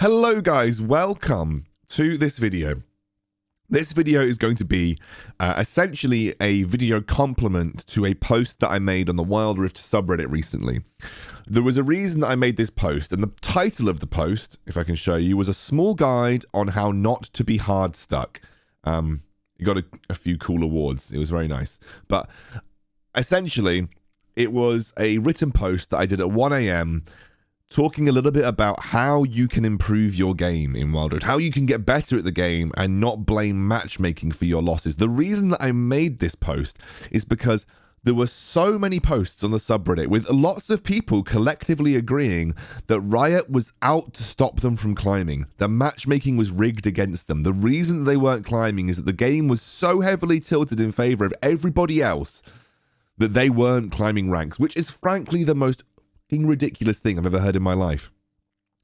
Hello guys, welcome to this video. This video is going to be essentially a video complement to a post that I made on the wildrift subreddit recently. There was a reason that I made this post, and the title of the post, if I can show you, was a small guide on how not to be hard stuck. You got a few cool awards. It was very nice. But essentially, it was a written post that I did at 1 a.m. talking a little bit about how you can improve your game in Wildrift, how you can get better at the game and not blame matchmaking for your losses. The reason that I made this post is because there were so many posts on the subreddit with lots of people collectively agreeing that Riot was out to stop them from climbing. The matchmaking was rigged against them. The reason that they weren't climbing is that the game was so heavily tilted in favor of everybody else that they weren't climbing ranks, which is frankly the most ridiculous thing I've ever heard in my life.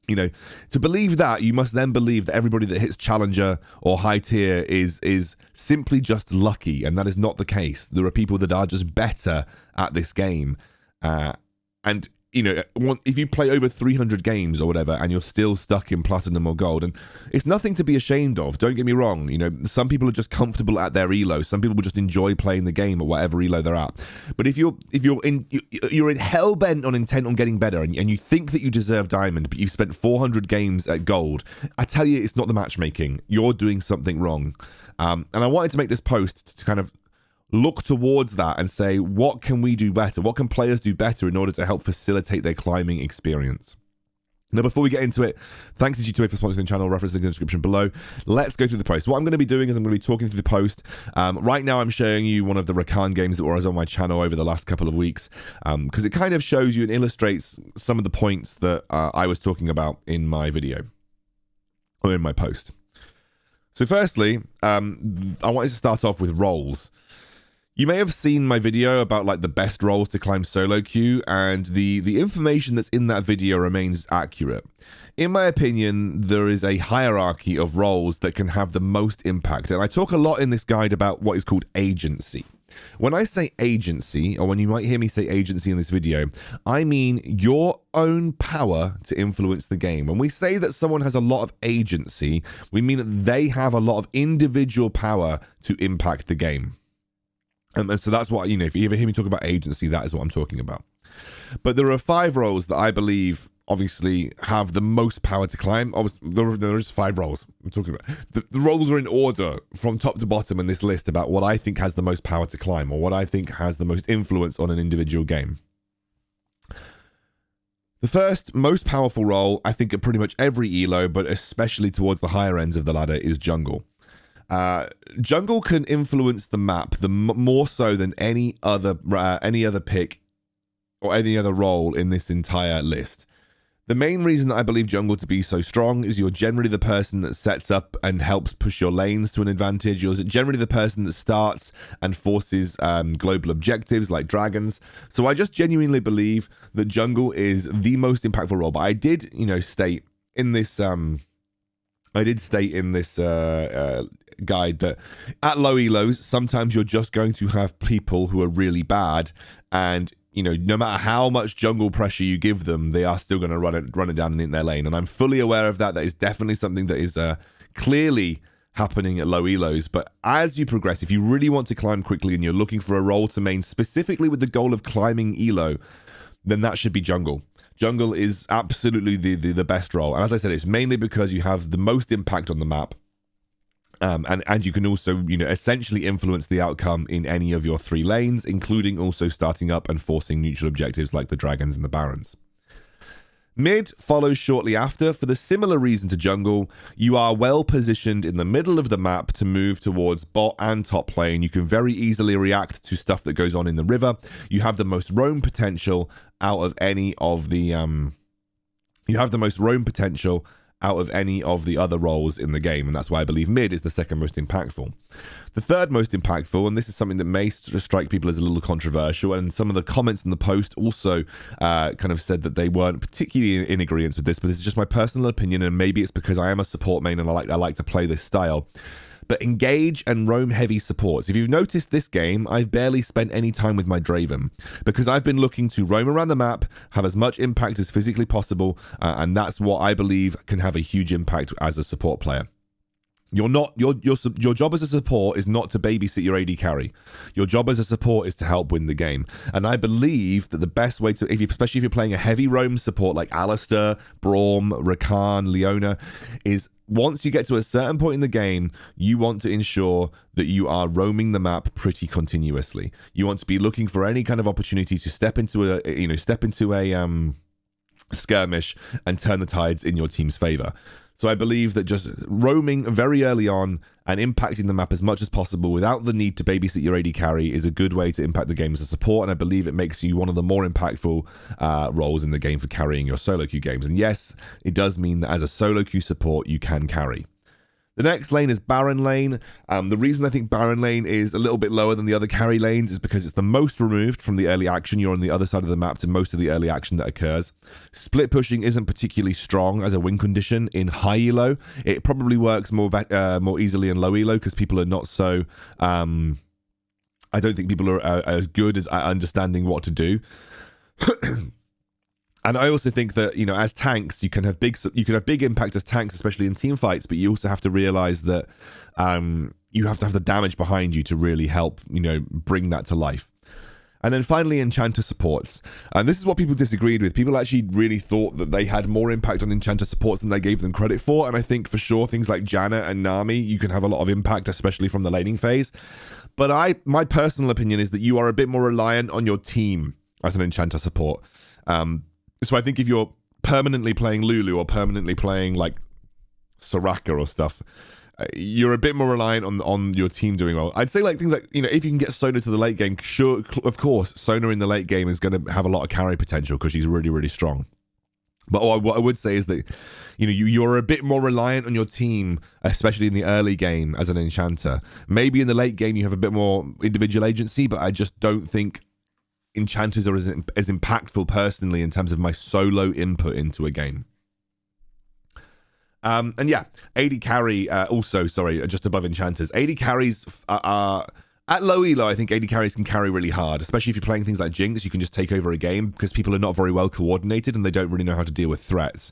You know, to believe that, you must then believe that everybody that hits Challenger or high tier is simply just lucky, and that is not the case. There are people that are just better at this game, and you know, if you play over 300 games or whatever and you're still stuck in platinum or gold, and it's nothing to be ashamed of, don't get me wrong. You know, some people are just comfortable at their elo, some people will just enjoy playing the game at whatever elo they're at. But if you're in hell bent on intent on getting better, and you think that you deserve diamond, but you've spent 400 games at gold, I tell you, it's not the matchmaking. You're doing something wrong. And I wanted to make this post to kind of look towards that and say, what can we do better? What can players do better in order to help facilitate their climbing experience? Now, before we get into it, thanks to G2A for sponsoring the channel, reference in the description below. Let's go through the post. What I'm going to be doing is I'm going to be talking through the post. Right now, I'm showing you one of the Rakan games that was on my channel over the last couple of weeks, because it kind of shows you and illustrates some of the points that I was talking about in my video, or in my post. So firstly, I wanted to start off with roles. You may have seen my video about like the best roles to climb solo queue, and the information that's in that video remains accurate. In my opinion, there is a hierarchy of roles that can have the most impact, and I talk a lot in this guide about what is called agency. When I say agency, or when you might hear me say agency in this video, I mean your own power to influence the game. When we say that someone has a lot of agency, we mean that they have a lot of individual power to impact the game. And so that's what, you know, if you ever hear me talk about agency, that is what I'm talking about. But there are 5 roles that I believe obviously have the most power to climb. Obviously, there are just 5 roles I'm talking about. The roles are in order from top to bottom in this list about what I think has the most power to climb, or what I think has the most influence on an individual game. The first most powerful role, I think, at pretty much every elo, but especially towards the higher ends of the ladder, is jungle. Jungle can influence the map more so than any other pick or any other role in this entire list. The main reason that I believe jungle to be so strong is you're generally the person that sets up and helps push your lanes to an advantage. You're generally the person that starts and forces global objectives like dragons. So I just genuinely believe that jungle is the most impactful role. But I did, you know, state in this guide that at low elos, sometimes you're just going to have people who are really bad, and you know, no matter how much jungle pressure you give them, they are still going to run it down in their lane. And I'm fully aware of that. That is definitely something that is clearly happening at low elos. But as you progress, if you really want to climb quickly and you're looking for a role to main specifically with the goal of climbing elo, then that should be jungle. Jungle is absolutely the best role. And as I said, it's mainly because you have the most impact on the map. And you can also, you know, essentially influence the outcome in any of your 3 lanes, including also starting up and forcing neutral objectives like the dragons and the barons. Mid follows shortly after. For the similar reason to jungle, you are well positioned in the middle of the map to move towards bot and top lane. You can very easily react to stuff that goes on in the river. You have the most roam potential out of any of the other roles in the game, and that's why I believe mid is the second most impactful. The third most impactful, and this is something that may strike people as a little controversial, and some of the comments in the post also kind of said that they weren't particularly in agreement with this, but this is just my personal opinion, and maybe it's because I am a support main and I like to play this style. but engage and roam heavy supports. If you've noticed this game, I've barely spent any time with my Draven because I've been looking to roam around the map, have as much impact as physically possible, and that's what I believe can have a huge impact as a support player. Your job as a support is not to babysit your AD carry. Your job as a support is to help win the game. And I believe that the best way to, especially if you're playing a heavy roam support like Alistair, Braum, Rakan, Leona, is once you get to a certain point in the game, you want to ensure that you are roaming the map pretty continuously. You want to be looking for any kind of opportunity to step into a skirmish and turn the tides in your team's favor. So I believe that just roaming very early on and impacting the map as much as possible without the need to babysit your AD carry is a good way to impact the game as a support, and I believe it makes you one of the more impactful roles in the game for carrying your solo queue games. And yes, it does mean that as a solo queue support, you can carry. The next lane is Barron Lane. The reason I think Barron Lane is a little bit lower than the other carry lanes is because it's the most removed from the early action. You're on the other side of the map to most of the early action that occurs. Split pushing isn't particularly strong as a win condition in high elo. It probably works more easily in low elo because people are not so... I don't think people are as good as understanding what to do. And I also think that, as tanks, you can have big impact as tanks, especially in team fights, but you also have to realize that you have to have the damage behind you to really help, bring that to life. And then finally, Enchanter Supports. And this is what people disagreed with. People actually really thought that they had more impact on Enchanter Supports than they gave them credit for. And I think for sure, things like Janna and Nami, you can have a lot of impact, especially from the laning phase. But my personal opinion is that you are a bit more reliant on your team as an Enchanter Support. So I think if you're permanently playing Lulu or permanently playing like Soraka or stuff, you're a bit more reliant on your team doing well. I'd say like things like, if you can get Sona to the late game, sure, of course, Sona in the late game is going to have a lot of carry potential because she's really, really strong. But what I would say is that, you're a bit more reliant on your team, especially in the early game as an Enchanter. Maybe in the late game you have a bit more individual agency, but I just don't think Enchanters are as impactful personally in terms of my solo input into a game. And yeah, AD carry just above Enchanters. AD carries are at low elo. I think AD carries can carry really hard, especially if you're playing things like Jinx. You can just take over a game because people are not very well coordinated and they don't really know how to deal with threats.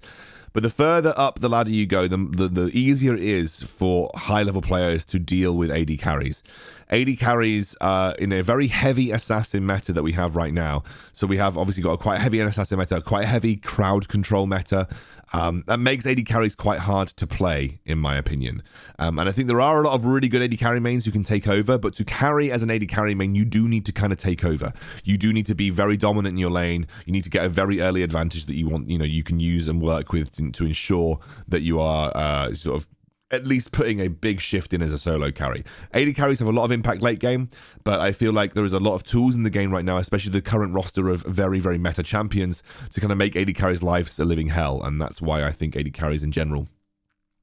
But the further up the ladder you go, the easier it is for high-level players to deal with AD carries. AD carries in a very heavy assassin meta that we have right now. So we have obviously got a quite heavy assassin meta, quite heavy crowd control meta. That makes AD carries quite hard to play, in my opinion. And I think there are a lot of really good AD carry mains who can take over, but to carry as an AD carry main, you do need to kind of take over. You do need to be very dominant in your lane. You need to get a very early advantage that you can use and work with to ensure that you are sort of at least putting a big shift in as a solo carry. AD carries have a lot of impact late game, but I feel like there is a lot of tools in the game right now, especially the current roster of very, very meta champions, to kind of make AD carries' lives a living hell, and that's why I think AD carries in general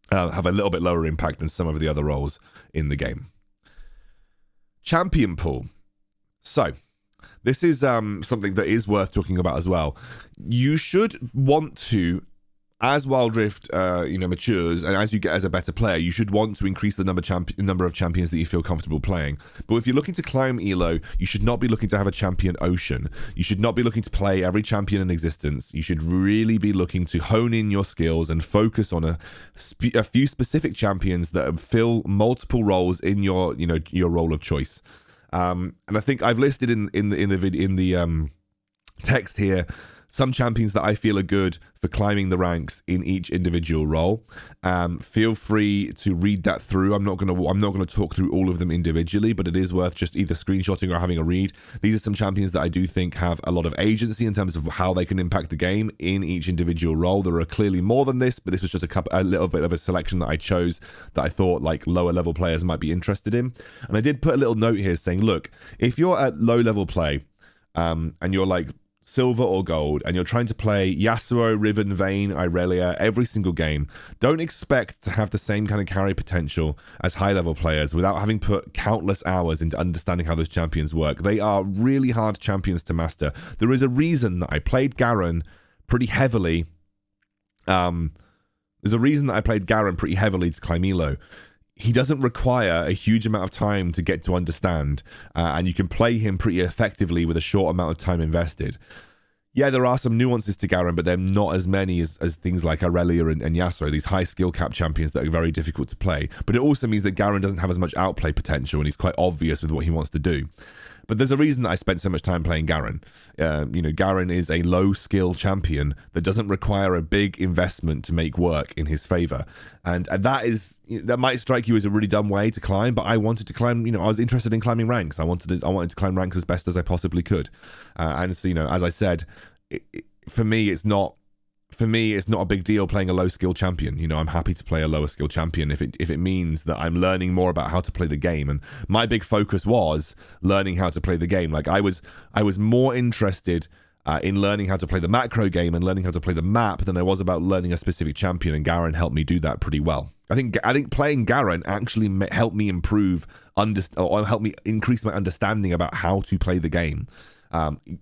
have a little bit lower impact than some of the other roles in the game. Champion pool. So, this is something that is worth talking about as well. You should want to, as wildrift matures and as you get as a better player, you should want to increase the number of champions that you feel comfortable playing. But if you're looking to climb elo, you should not be looking to have a champion ocean. You should not be looking to play every champion in existence. You should really be looking to hone in your skills and focus on a few specific champions that fill multiple roles in your role of choice. And I think I've listed in the text here some champions that I feel are good for climbing the ranks in each individual role. Feel free to read that through. I'm not gonna talk through all of them individually, but it is worth just either screenshotting or having a read. These are some champions that I do think have a lot of agency in terms of how they can impact the game in each individual role. There are clearly more than this, but this was just a little bit of a selection that I chose that I thought like lower level players might be interested in. And I did put a little note here saying, look, if you're at low level play and you're like silver or gold, and you're trying to play Yasuo, Riven, Vayne, Irelia every single game, don't expect to have the same kind of carry potential as high-level players without having put countless hours into understanding how those champions work. They are really hard champions to master. There is a reason that I played Garen pretty heavily. There's a reason that I played Garen pretty heavily to climb elo. he doesn't require a huge amount of time to get to understand, and you can play him pretty effectively with a short amount of time invested. Yeah, there are some nuances to Garen, but they're not as many as things like Aurelia and Yasuo, these high skill cap champions that are very difficult to play. But it also means that Garen doesn't have as much outplay potential, and he's quite obvious with what he wants to do. But there's a reason that I spent so much time playing Garen. Garen is a low skill champion that doesn't require a big investment to make work in his favor. And that might strike you as a really dumb way to climb, but I wanted to climb, I was interested in climbing ranks. I wanted to climb ranks as best as I possibly could. And so, as I said, for me, it's not a big deal playing a low skill champion. I'm happy to play a lower skill champion if it means that I'm learning more about how to play the game. And my big focus was learning how to play the game. Like I was more interested in learning how to play the macro game and learning how to play the map than I was about learning a specific champion. And Garen helped me do that pretty well. I think playing Garen actually helped me or helped me increase my understanding about how to play the game.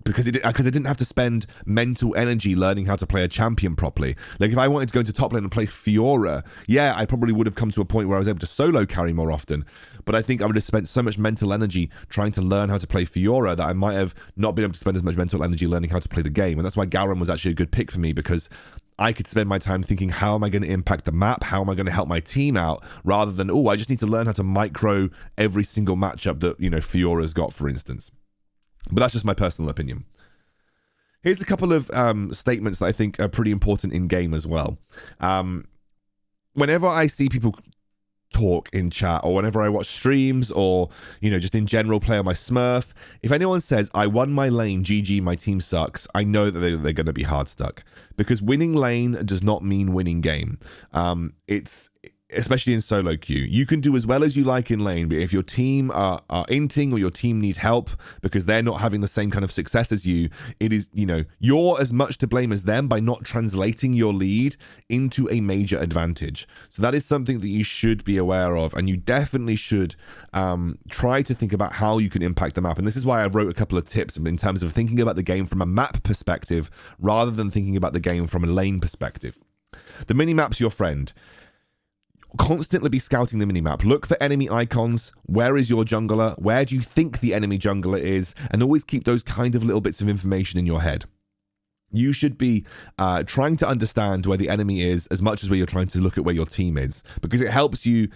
Because I didn't have to spend mental energy learning how to play a champion properly. Like if I wanted to go into top lane and play Fiora, yeah, I probably would have come to a point where I was able to solo carry more often. But I think I would have spent so much mental energy trying to learn how to play Fiora that I might have not been able to spend as much mental energy learning how to play the game. And that's why Garen was actually a good pick for me, because I could spend my time thinking, how am I going to impact the map? How am I going to help my team out? Rather than, I just need to learn how to micro every single matchup that, Fiora's got, for instance. But that's just my personal opinion. Here's a couple of statements that I think are pretty important in game as well. Whenever I see people talk in chat, or whenever I watch streams, or just in general play on my Smurf, if anyone says I won my lane, GG, my team sucks, I know that they're going to be hard stuck, because winning lane does not mean winning game. It's especially in solo queue. You can do as well as you like in lane, but if your team are inting, or your team need help because they're not having the same kind of success as you, it is, you're as much to blame as them by not translating your lead into a major advantage. So that is something that you should be aware of, and you definitely should try to think about how you can impact the map. And this is why I wrote a couple of tips in terms of thinking about the game from a map perspective rather than thinking about the game from a lane perspective. The minimap's your friend. Constantly be scouting the minimap. Look for enemy icons. Where is your jungler? Where do you think the enemy jungler is? And always keep those kind of little bits of information in your head. You should be trying to understand where the enemy is as much as where you're trying to look at where your team is, because it helps you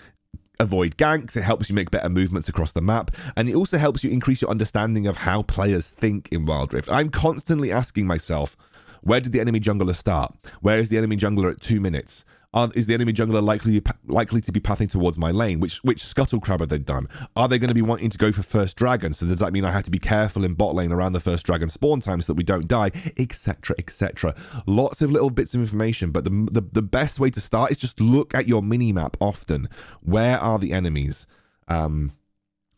avoid ganks, it helps you make better movements across the map, and it also helps you increase your understanding of how players think in Wild Rift. I'm constantly asking myself, where did the enemy jungler start? Where is the enemy jungler at 2 minutes? Is the enemy jungler likely to be pathing towards my lane? Which scuttle crab have they done? Are they going to be wanting to go for first dragon? So does that mean I have to be careful in bot lane around the first dragon spawn time so that we don't die, etc, etc. Lots of little bits of information, but the best way to start is just look at your minimap often. Where are the enemies?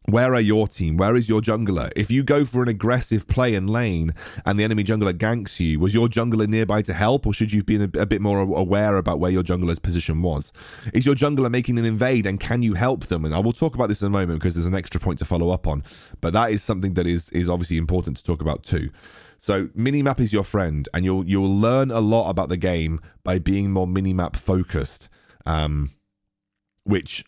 Where are your team? Where is your jungler? If you go for an aggressive play in lane and the enemy jungler ganks you, was your jungler nearby to help, or should you have been a bit more aware about where your jungler's position was? Is your jungler making an invade, and can you help them? And I will talk about this in a moment because there's an extra point to follow up on, but that is something that is obviously important to talk about too. So minimap is your friend, and you'll learn a lot about the game by being more minimap focused, which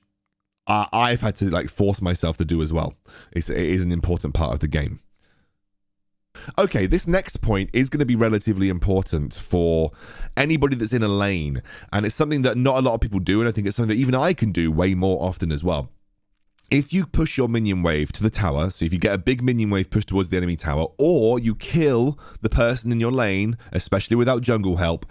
I've had to force myself to do as well. It is an important part of the game. Okay, this next point is going to be relatively important for anybody that's in a lane, and it's something that not a lot of people do, and I think it's something that even I can do way more often as well. If you push your minion wave to the tower, so if you get a big minion wave pushed towards the enemy tower, or you kill the person in your lane, especially without jungle help,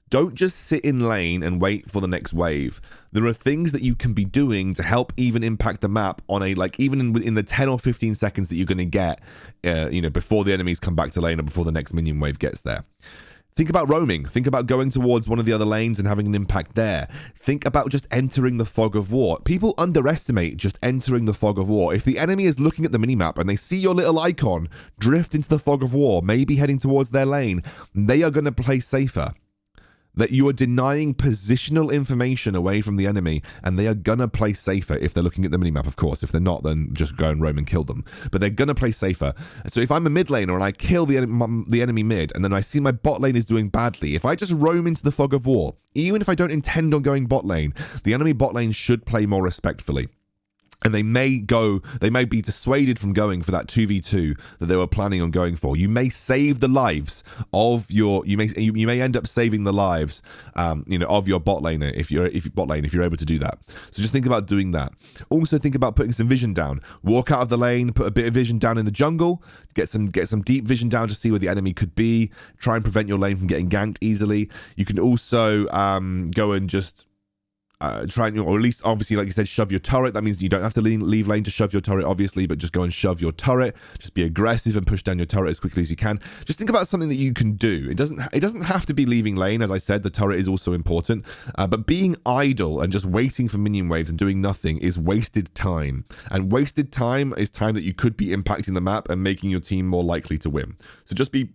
don't just sit in lane and wait for the next wave. There are things that you can be doing to help even impact the map on even in the 10 or 15 seconds that you're going to get, before the enemies come back to lane or before the next minion wave gets there. Think about roaming. Think about going towards one of the other lanes and having an impact there. Think about just entering the fog of war. People underestimate just entering the fog of war. If the enemy is looking at the minimap and they see your little icon drift into the fog of war, maybe heading towards their lane, they are going to play safer. that you are denying positional information away from the enemy, and they are gonna play safer if they're looking at the minimap, of course. If they're not, then just go and roam and kill them. But they're gonna play safer. So if I'm a mid laner and I kill the enemy mid, and then I see my bot lane is doing badly, if I just roam into the fog of war, even if I don't intend on going bot lane, the enemy bot lane should play more respectfully. And they may be dissuaded from going for that 2v2 that they were planning on going for. You may save the lives of your, you may end up saving the lives, of your bot laner if you're able to do that. So just think about doing that. Also think about putting some vision down. Walk out of the lane, put a bit of vision down in the jungle, get some deep vision down to see where the enemy could be. Try and prevent your lane from getting ganked easily. You can also go and just try and, or at least, obviously, like you said, shove your turret. That means you don't have to leave lane to shove your turret, obviously, but just go and shove your turret. Just be aggressive and push down your turret as quickly as you can. Just think about something that you can do. It doesn't have to be leaving lane. As I said, the turret is also important. But being idle and just waiting for minion waves and doing nothing is wasted time. And wasted time is time that you could be impacting the map and making your team more likely to win. So just be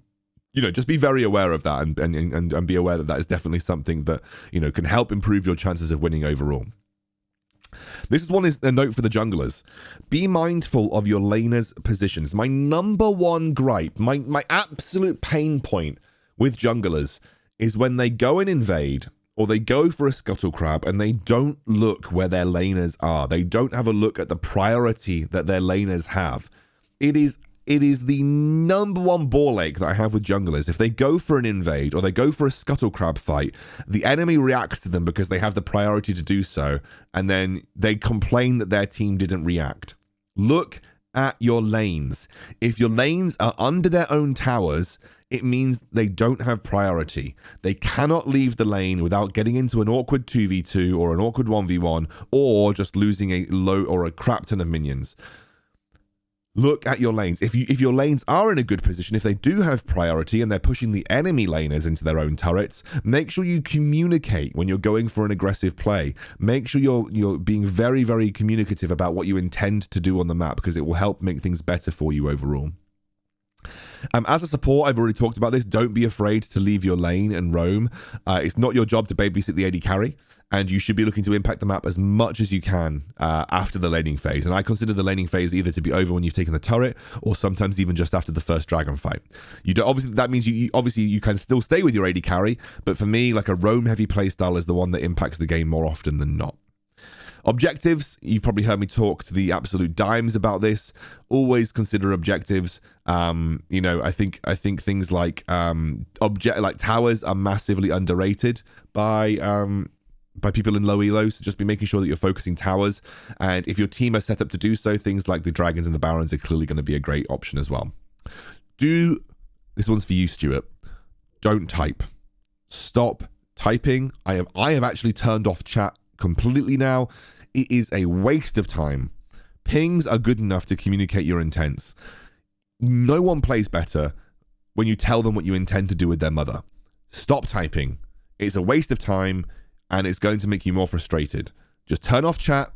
very aware of that and be aware that is definitely something that, can help improve your chances of winning overall. This one is a note for the junglers. Be mindful of your laners' positions. My number one gripe, my absolute pain point with junglers is when they go and invade or they go for a scuttle crab and they don't look where their laners are. They don't have a look at the priority that their laners have. It is the number one ball ache that I have with junglers. If they go for an invade or they go for a scuttle crab fight, the enemy reacts to them because they have the priority to do so, and then they complain that their team didn't react. Look at your lanes. If your lanes are under their own towers, it means they don't have priority. They cannot leave the lane without getting into an awkward 2v2 or an awkward 1v1 or just losing a low or a crap ton of minions. Look at your lanes. If your lanes are in a good position, if they do have priority and they're pushing the enemy laners into their own turrets, make sure you communicate when you're going for an aggressive play. Make sure you're being very, very communicative about what you intend to do on the map, because it will help make things better for you overall. As a support, I've already talked about this. Don't be afraid to leave your lane and roam. It's not your job to babysit the AD carry, and you should be looking to impact the map as much as you can after the laning phase. And I consider the laning phase either to be over when you've taken the turret, or sometimes even just after the first dragon fight. That means you can still stay with your AD carry, but for me, like a roam heavy playstyle is the one that impacts the game more often than not. Objectives, you've probably heard me talk to the absolute dimes about this. Always consider objectives. I think things like towers are massively underrated by people in low elo, so just be making sure that you're focusing towers. And if your team are set up to do so, things like the dragons and the barons are clearly going to be a great option as well. This one's for you, Stuart. Don't type. Stop typing. I have actually turned off chat completely now. It is a waste of time. Pings are good enough to communicate your intents. No one plays better when you tell them what you intend to do with their mother. Stop typing. It's a waste of time, and it's going to make you more frustrated. Just turn off chat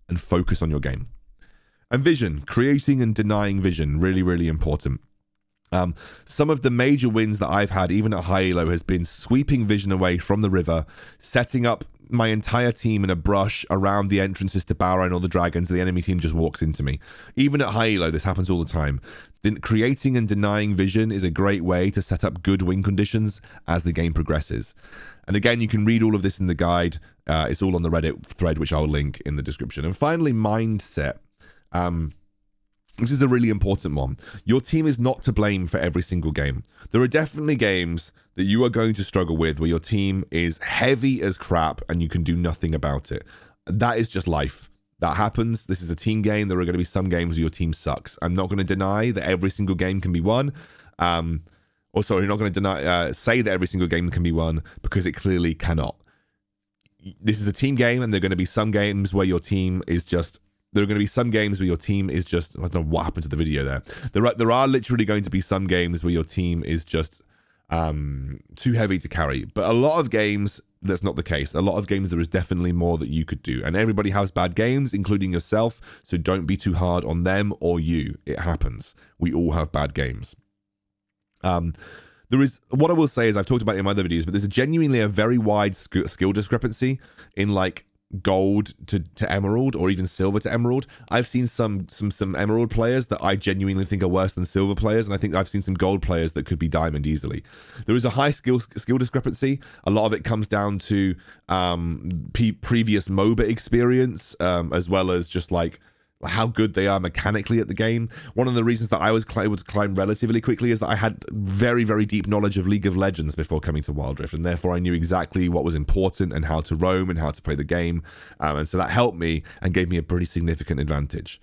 and focus on your game. And vision, creating and denying vision, really, really important. Some of the major wins that I've had, even at high elo, has been sweeping vision away from the river, setting up my entire team in a brush around the entrances to Barron or the dragons. The enemy team just walks into me. Even at high elo, this happens all the time. Creating and denying vision is a great way to set up good win conditions as the game progresses. And again, you can read all of this in the guide. It's all on the Reddit thread, which I'll link in the description. And finally, mindset. This is a really important one. Your team is not to blame for every single game. There are definitely games that you are going to struggle with where your team is heavy as crap and you can do nothing about it. That is just life. That happens. This is a team game. There are going to be some games where your team sucks. I'm not going to deny that every single game can be won. I'm not going to say that every single game can be won, because it clearly cannot. This is a team game, and there are going to be some games where your team is just... I don't know what happened to the video there. There are literally going to be some games where your team is just too heavy to carry. But a lot of games, that's not the case. A lot of games, there is definitely more that you could do. And everybody has bad games, including yourself. So don't be too hard on them or you. It happens. We all have bad games. there is, what I will say is, I've talked about it in my other videos, but there's genuinely a very wide skill discrepancy in like gold to emerald, or even silver to emerald. I've seen some emerald players that I genuinely think are worse than silver players, and I think I've seen some gold players that could be diamond easily. There is a high skill discrepancy. A lot of it comes down to previous MOBA experience, as well as just like how good they are mechanically at the game. One of the reasons that I was able to climb relatively quickly is that I had very, very deep knowledge of League of Legends before coming to Wildrift, and therefore I knew exactly what was important and how to roam and how to play the game, and so that helped me and gave me a pretty significant advantage.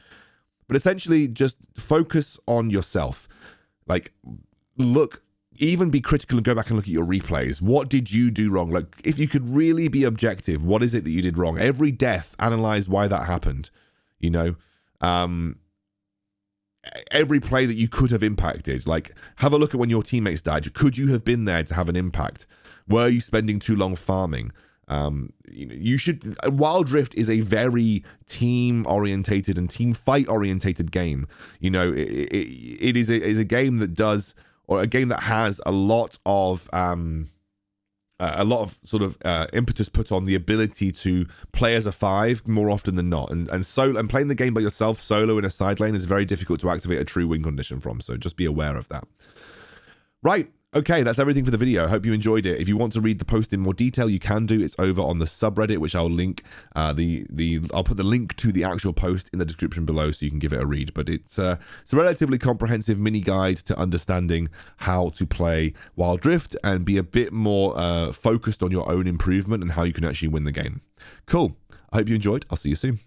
But essentially, just focus on yourself. Like, look, even be critical and go back and look at your replays. What did you do wrong? Like, if you could really be objective, what is it that you did wrong? Every death, analyze why that happened. You know, every play that you could have impacted, like have a look at when your teammates died. Could you have been there to have an impact? Were you spending too long farming? You should. Wildrift is a very team orientated and team fight orientated game. You know, it is a game that does, or a game that has a lot of sort of impetus put on the ability to play as a 5 more often than not, and playing the game by yourself solo in a side lane is very difficult to activate a true win condition from, so just be aware of that. Right, okay, that's everything for the video. I hope you enjoyed it. If you want to read the post in more detail, you can do. It's over on the subreddit, which I'll link. I'll put the link to the actual post in the description below so you can give it a read. But it's a relatively comprehensive mini guide to understanding how to play Wildrift and be a bit more focused on your own improvement and how you can actually win the game. Cool. I hope you enjoyed. I'll see you soon.